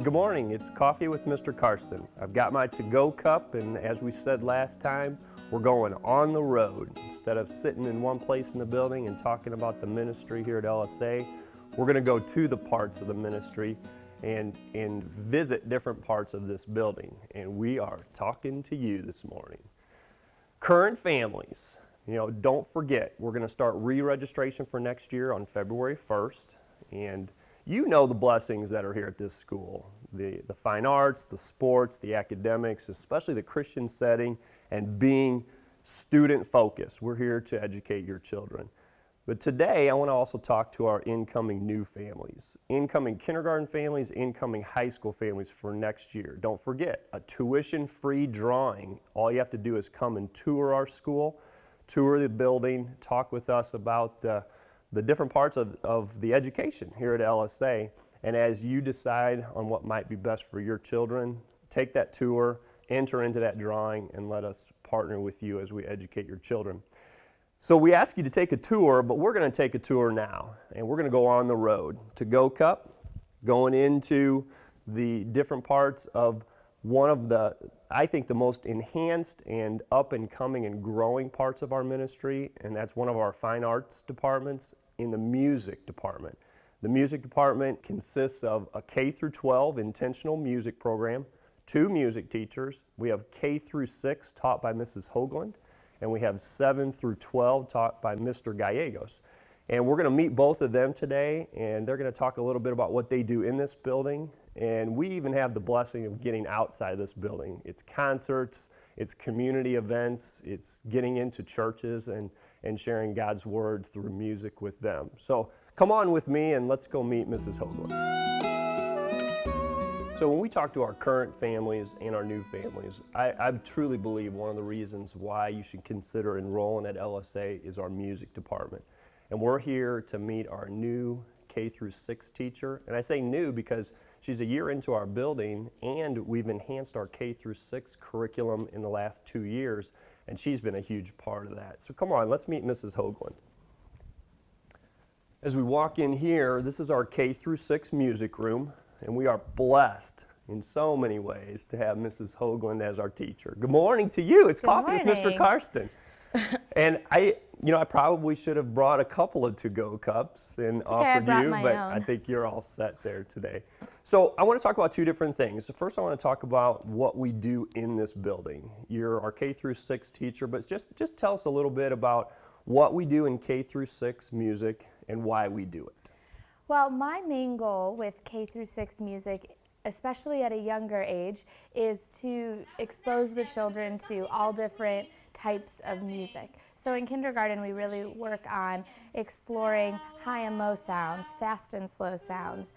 Good morning, it's Coffee with Mr. Karsten. I've got my to-go cup, and as we said last time, we're going on the road. Instead of sitting in one place in the building and talking about the ministry here at LSA, we're going to go to the parts of the ministry and visit different parts of this building. And we are talking to you this morning. Current families, don't forget, we're going to start re-registration for next year on February 1st. And you know the blessings that are here at this school. The fine arts, the sports, the academics, especially the Christian setting, and being student focused. We're here to educate your children. But today, I want to also talk to our incoming new families, incoming kindergarten families, incoming high school families for next year. Don't forget, a tuition-free drawing. All you have to do is come and tour our school, tour the building, talk with us about the different parts of the education here at LSA. And as you decide on what might be best for your children, take that tour, enter into that drawing, and let us partner with you as we educate your children. So we ask you to take a tour, but we're going to take a tour now, and we're going to go on the road. To-go cup, going into the different parts of one of the, I think, the most enhanced and up-and-coming and growing parts of our ministry, and that's one of our fine arts departments in the music department. The music department consists of a K through 12 intentional music program, 2 music teachers. We have K through 6 taught by Mrs. Hoagland, and we have 7 through 12 taught by Mr. Gallegos. And we're going to meet both of them today, and they're going to talk a little bit about what they do in this building. And we even have the blessing of getting outside of this building. It's concerts, it's community events, it's getting into churches and sharing God's Word through music with them. So come on with me and let's go meet Mrs. Hoagland. So when we talk to our current families and our new families, I truly believe one of the reasons why you should consider enrolling at LSA is our music department. And we're here to meet our new K through 6 teacher. And I say new because she's a year into our building, and we've enhanced our K through 6 curriculum in the last 2 years, and she's been a huge part of that. So come on, let's meet Mrs. Hoagland. As we walk in here, this is our K through 6 music room, and we are blessed in so many ways to have Mrs. Hoagland as our teacher. Good morning to you. It's Coffee with Mr. Karsten. And I probably should have brought a couple of to-go cups and offered you, but I think you're all set there today. So I want to talk about 2 different things. First, I want to talk about what we do in this building. You're our K through 6 teacher, but just tell us a little bit about what we do in K through 6 music and why we do it. Well, my main goal with K through 6 music, especially at a younger age, is to expose the children to all different types of music. So in kindergarten, we really work on exploring high and low sounds, fast and slow sounds,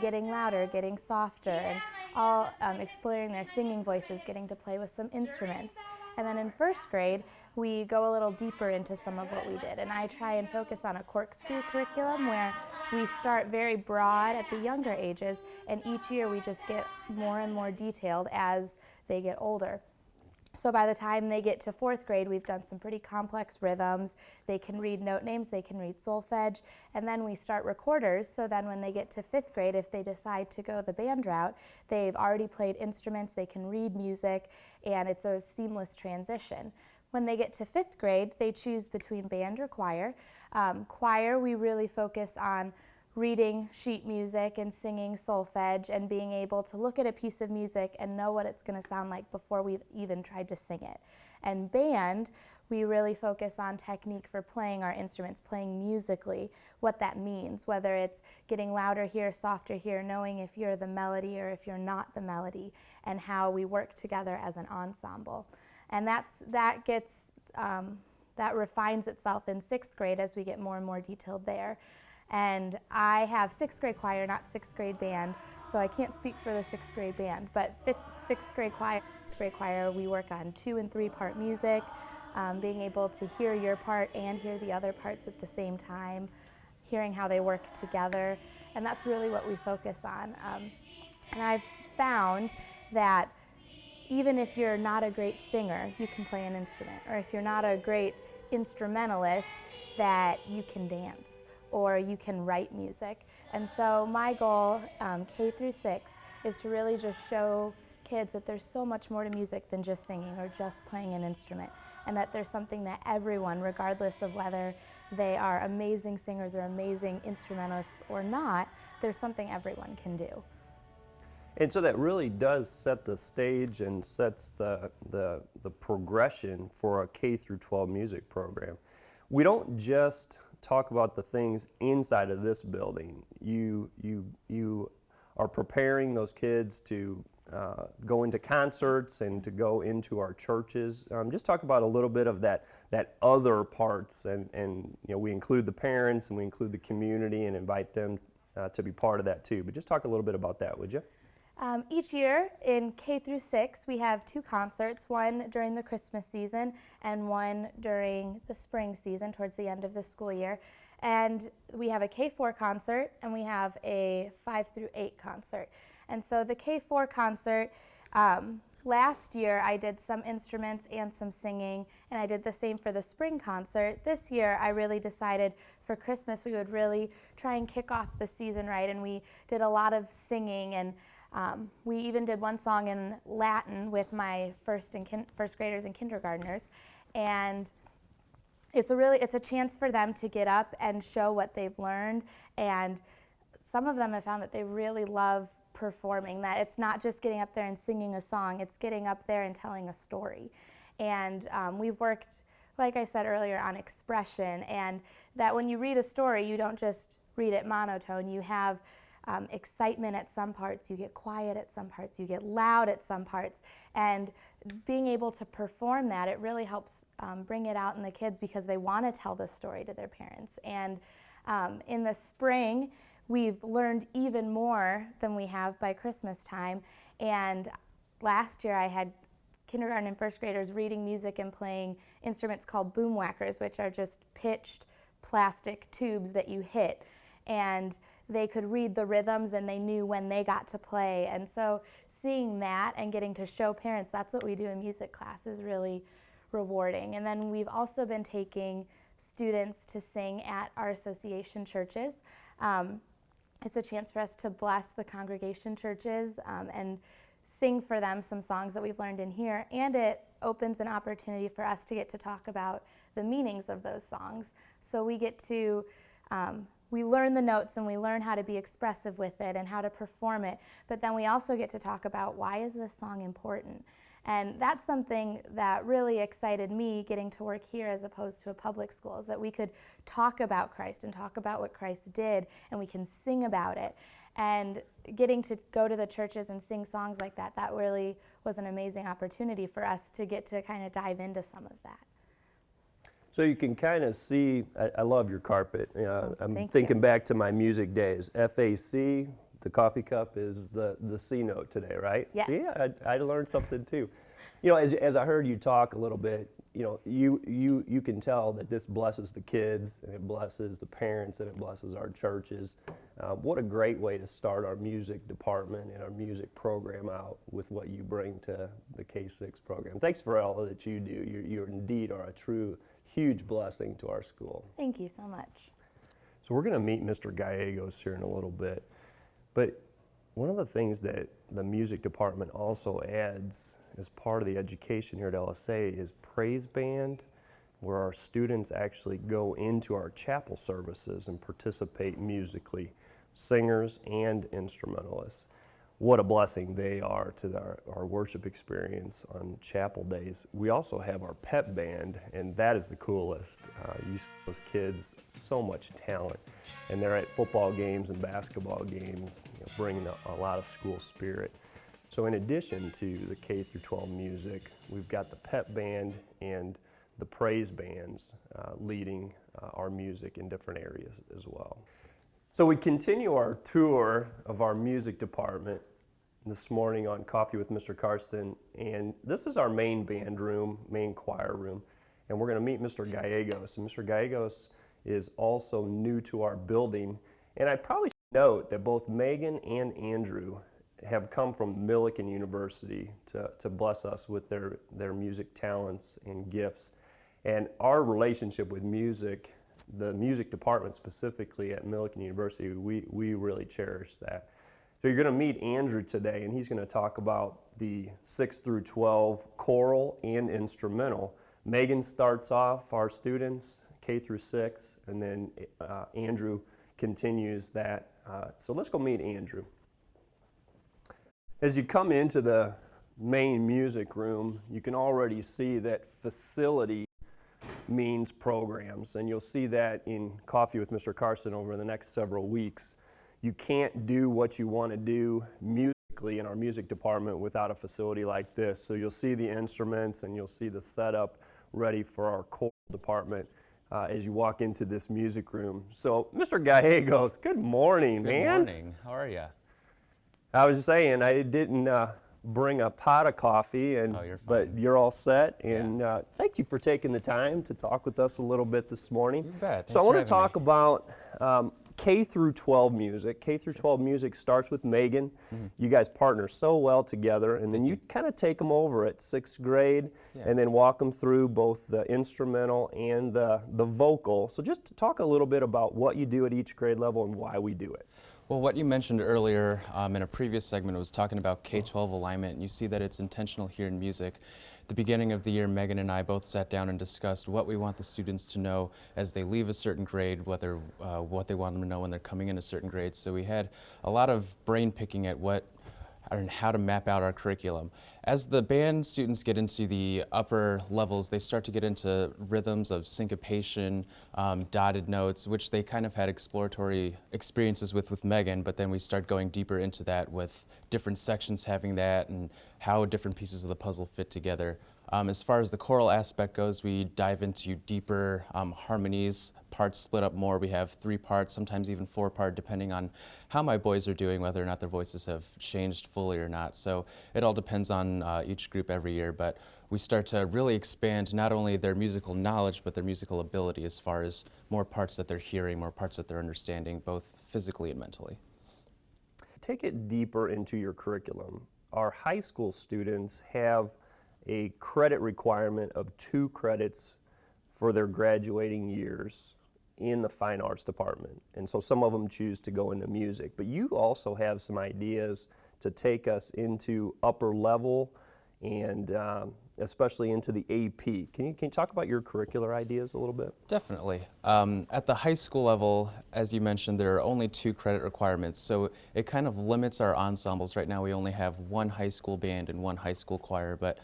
getting louder, getting softer, and all exploring their singing voices, getting to play with some instruments. And then in first grade, we go a little deeper into some of what we did. And I try and focus on a corkscrew curriculum where we start very broad at the younger ages, and each year we just get more and more detailed as they get older. So by the time they get to 4th grade, we've done some pretty complex rhythms. They can read note names, they can read solfege, and then we start recorders, so then when they get to 5th grade, if they decide to go the band route, they've already played instruments, they can read music, and it's a seamless transition. When they get to 5th grade, they choose between band or choir. Choir, we really focus on reading sheet music and singing solfege and being able to look at a piece of music and know what it's going to sound like before we've even tried to sing it. And band, we really focus on technique for playing our instruments, playing musically, what that means, whether it's getting louder here, softer here, knowing if you're the melody or if you're not the melody, and how we work together as an ensemble. And that refines itself in 6th grade as we get more and more detailed there. And I have 6th grade choir, not 6th grade band, so I can't speak for the 6th grade band. But 6th grade choir, we work on 2 and 3 part music, being able to hear your part and hear the other parts at the same time, hearing how they work together, and that's really what we focus on. And I've found that even if you're not a great singer, you can play an instrument, or if you're not a great instrumentalist, that you can dance, or you can write music. And so my goal, K through 6, is to really just show kids that there's so much more to music than just singing or just playing an instrument, and that there's something that everyone, regardless of whether they are amazing singers or amazing instrumentalists or not, there's something everyone can do. And so that really does set the stage and sets the progression for a K through 12 music program. We don't just talk about the things inside of this building. You are preparing those kids to go into concerts and to go into our churches. Just talk about a little bit of that other parts, and you know, we include the parents and we include the community and invite them to be part of that too. But just talk a little bit about that, would you? Each year in K through 6, we have 2 concerts, one during the Christmas season and one during the spring season towards the end of the school year. And we have a K4 concert and we have a 5 through 8 concert. And so the K4 concert, last year I did some instruments and some singing, and I did the same for the spring concert. This year I really decided for Christmas we would really try and kick off the season right, and we did a lot of singing, and we even did one song in Latin with my first graders and kindergartners, and it's a chance for them to get up and show what they've learned, and some of them have found that they really love performing, that it's not just getting up there and singing a song, it's getting up there and telling a story. And we've worked, like I said earlier, on expression, and that when you read a story, you don't just read it monotone. You have excitement at some parts, you get quiet at some parts, you get loud at some parts, and being able to perform that, it really helps bring it out in the kids because they want to tell the story to their parents. And in the spring, we've learned even more than we have by Christmas time, and last year I had kindergarten and first graders reading music and playing instruments called boom whackers, which are just pitched plastic tubes that you hit, and they could read the rhythms and they knew when they got to play. And so seeing that and getting to show parents that's what we do in music class is really rewarding. And then we've also been taking students to sing at our association churches. It's a chance for us to bless the congregation churches and sing for them some songs that we've learned in here, and it opens an opportunity for us to get to talk about the meanings of those songs. So we get to we learn the notes and we learn how to be expressive with it and how to perform it, but then we also get to talk about why is this song important. And that's something that really excited me getting to work here as opposed to a public school, is that we could talk about Christ and talk about what Christ did, and we can sing about it. And getting to go to the churches and sing songs like that, that really was an amazing opportunity for us to get to kind of dive into some of that. So you can kind of see, I love your carpet. I'm thinking back to my music days. FAC, the coffee cup, is the C note today, right? Yes. Yeah, I learned something too. You know, as I heard you talk a little bit, you know, you can tell that this blesses the kids, and it blesses the parents, and it blesses our churches. What a great way to start our music department and our music program out with what you bring to the K-6 program. Thanks for all that you do. You indeed are a true huge blessing to our school. Thank you so much. So we're going to meet Mr. Gallegos here in a little bit, but one of the things that the music department also adds as part of the education here at LSA is praise band, where our students actually go into our chapel services and participate musically, singers and instrumentalists. What a blessing they are to our worship experience on chapel days. We also have our pep band, and that is the coolest. You see those kids, so much talent, and they're at football games and basketball games, you know, bringing a lot of school spirit. So in addition to the K through 12 music, we've got the pep band and the praise bands leading our music in different areas as well. So we continue our tour of our music department this morning on Coffee with Mr. Karsten, and this is our main band room, main choir room, and we're going to meet Mr. Gallegos. And Mr. Gallegos is also new to our building, and I probably should note that both Megan and Andrew have come from Millikan University to bless us with their music talents and gifts. And our relationship with music, the music department specifically at Millikan University, we really cherish that. So you're going to meet Andrew today, and he's going to talk about the 6 through 12 choral and instrumental. Megan starts off our students, K through 6, and then Andrew continues that. So let's go meet Andrew. As you come into the main music room, you can already see that facility means programs, and you'll see that in Coffee with Mr. Karsten over the next several weeks. You can't do what you want to do musically in our music department without a facility like this. So you'll see the instruments and you'll see the setup ready for our choral department as you walk into this music room. So Mr. Gallegos, good morning, man. Good morning. How are you? I was saying I didn't bring a pot of coffee, and you're fine. but you're all set. And thank you for taking the time to talk with us a little bit this morning. You bet. So I want to talk me. about K through 12 music. K through 12 music starts with Megan. You guys partner so well together, and then you kind of take them over at 6th grade and then walk them through both the instrumental and the vocal. So just to talk a little bit about what you do at each grade level and why we do it. Well, what you mentioned earlier in a previous segment was talking about K-12 alignment, and you see that it's intentional here in music. At the beginning of the year, Megan and I both sat down and discussed what we want the students to know as they leave a certain grade, whether what they want them to know when they're coming in a certain grade. So we had a lot of brain picking at what and how to map out our curriculum. As the band students get into the upper levels, they start to get into rhythms of syncopation, dotted notes, which they kind of had exploratory experiences with Megan, but then we start going deeper into that with different sections having that and how different pieces of the puzzle fit together. As far as the choral aspect goes, we dive into deeper harmonies, parts split up more. We have 3 parts, sometimes even 4 part, depending on how my boys are doing, whether or not their voices have changed fully or not. So it all depends on each group every year, but we start to really expand not only their musical knowledge, but their musical ability as far as more parts that they're hearing, more parts that they're understanding, both physically and mentally. Take it deeper into your curriculum. Our high school students have a credit requirement of 2 credits for their graduating years in the fine arts department. And so some of them choose to go into music. But you also have some ideas to take us into upper level and especially into the AP. Can you talk about your curricular ideas a little bit? Definitely. At the high school level, as you mentioned, there are only 2 credit requirements, so it kind of limits our ensembles. Right now we only have 1 high school band and 1 high school choir, but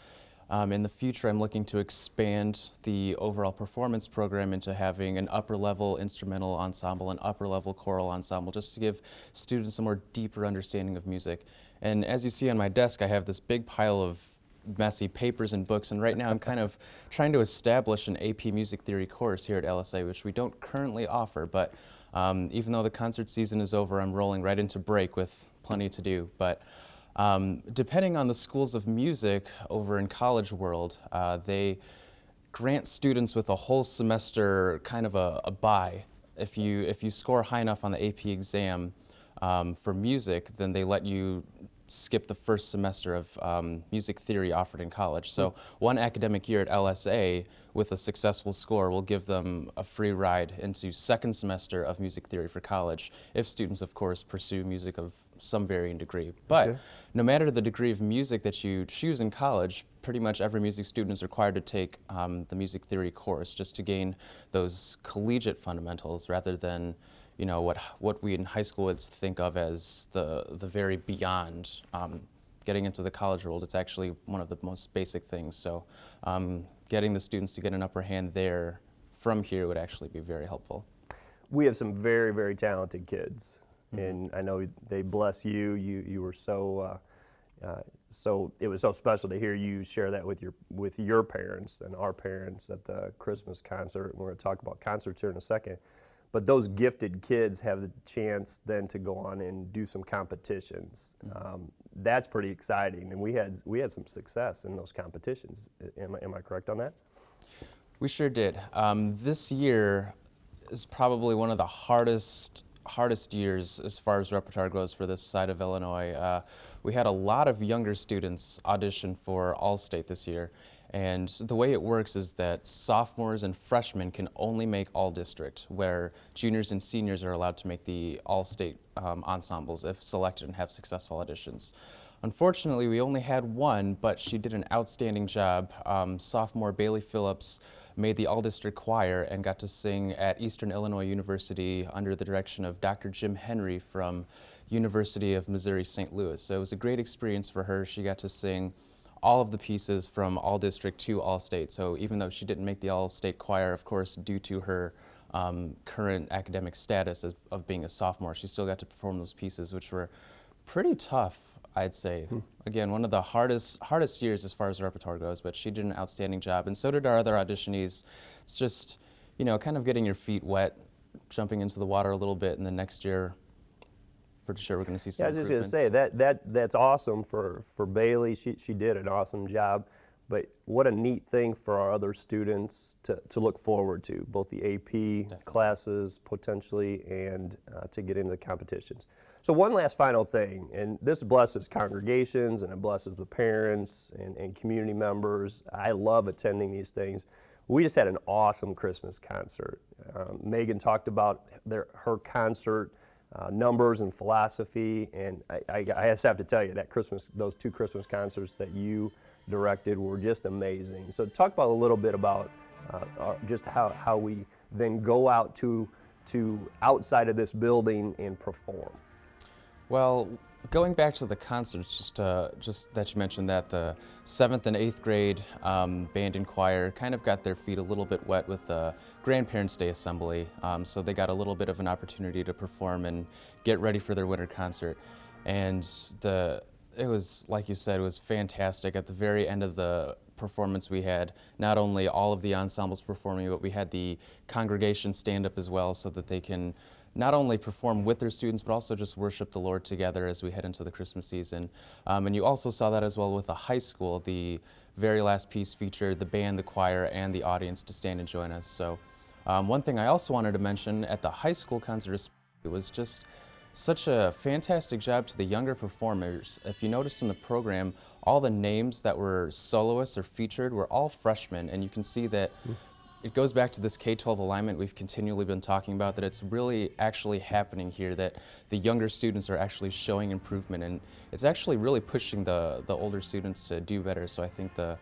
in the future, I'm looking to expand the overall performance program into having an upper-level instrumental ensemble, an upper-level choral ensemble, just to give students a more deeper understanding of music. And as you see on my desk, I have this big pile of messy papers and books, and right now I'm kind of trying to establish an AP music theory course here at LSA, which we don't currently offer, but even though the concert season is over, I'm rolling right into break with plenty to do. But depending on the schools of music over in College World, they grant students with a whole semester kind of a bye. If you score high enough on the AP exam for music, then they let you skip the first semester of music theory offered in college. So 1 academic year at LSA with a successful score will give them a free ride into 2nd semester of music theory for college, if students, of course, pursue music of some varying degree. But no matter the degree of music that you choose in college, pretty much every music student is required to take the music theory course just to gain those collegiate fundamentals rather than what we in high school would think of as the very beyond. Getting into the college world, it's actually one of the most basic things. So getting the students to get an upper hand there from here would actually be very helpful. We have some very, very talented kids. And I know they bless you. You were so it was so special to hear you share that with your parents and our parents at the Christmas concert. We're going to talk about concerts here in a second. But those gifted kids have the chance then to go on and do some competitions. That's pretty exciting, and we had some success in those competitions. Am I correct on that? We sure did. This year is probably one of the hardest years as far as repertoire goes for this side of Illinois. We had a lot of younger students audition for All-State this year, And the way it works is that sophomores and freshmen can only make all-district, where juniors and seniors are allowed to make the all-state ensembles if selected and have successful auditions. Unfortunately, we only had one, but she did an outstanding job. Sophomore Bailey Phillips made the all-district choir and got to sing at Eastern Illinois University under the direction of Dr. Jim Henry from University of Missouri St. Louis. So it was a great experience for her. She got to sing all of the pieces from all-district to all-state. So even though she didn't make the all-state choir, of course, due to her current academic status of being a sophomore, she still got to perform those pieces, which were pretty tough, I'd say. Again, one of the hardest years as far as the repertoire goes, but she did an outstanding job, and so did our other auditionees. It's just, you know, kind of getting your feet wet, jumping into the water a little bit, and then next year, pretty sure we're going to see some I was just going to say, that's awesome for Bailey. She did an awesome job, but what a neat thing for our other students to look forward to, both the AP Definitely. classes potentially and to get into the competitions. So one last final thing, and this blesses congregations and it blesses the parents and community members. I love attending these things. We just had an awesome Christmas concert. Megan talked about her concert numbers and philosophy, and I just have to tell you that those two Christmas concerts that you directed were just amazing. So talk about a little bit about just how we then go out to outside of this building and perform. Well, going back to the concerts, just that you mentioned that the 7th and 8th grade band and choir kind of got their feet a little bit wet with the Grandparents' Day Assembly, so they got a little bit of an opportunity to perform and get ready for their winter concert. And it was, like you said, it was fantastic. At the very end of the performance, we had not only all of the ensembles performing, but we had the congregation stand up as well so that they can not only perform with their students, but also just worship the Lord together as we head into the Christmas season. And you also saw that as well with the high school. The very last piece featured the band, the choir, and the audience to stand and join us. So one thing I also wanted to mention at the high school concert, it was just such a fantastic job to the younger performers. If you noticed in the program, all the names that were soloists or featured were all freshmen, and you can see that it goes back to this K-12 alignment we've continually been talking about, that it's really actually happening here, that the younger students are actually showing improvement, and it's actually really pushing the older students to do better. So I think the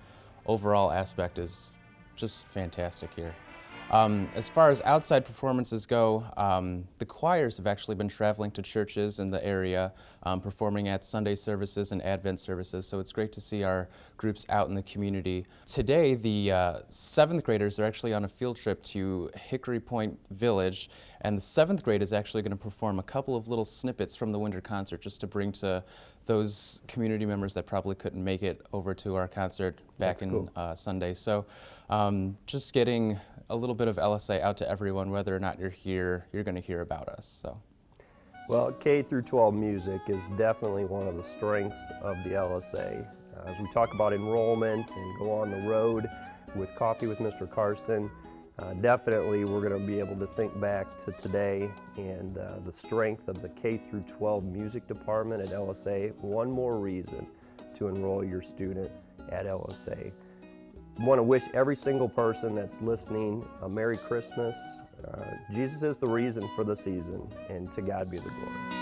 overall aspect is just fantastic here. As far as outside performances go, the choirs have actually been traveling to churches in the area, performing at Sunday services and Advent services, so it's great to see our groups out in the community. Today, the 7th graders are actually on a field trip to Hickory Point Village, and the 7th grade is actually going to perform a couple of little snippets from the winter concert just to bring to those community members that probably couldn't make it over to our concert back in Sunday. So just getting a little bit of LSA out to everyone, whether or not you're here, you're going to hear about us. So. Well, K through 12 music is definitely one of the strengths of the LSA. As we talk about enrollment and go on the road with Coffee with Mr. Karsten, definitely we're going to be able to think back to today and the strength of the K through 12 music department at LSA. One more reason to enroll your student at LSA. I want to wish every single person that's listening a Merry Christmas. Jesus is the reason for the season, and to God be the glory.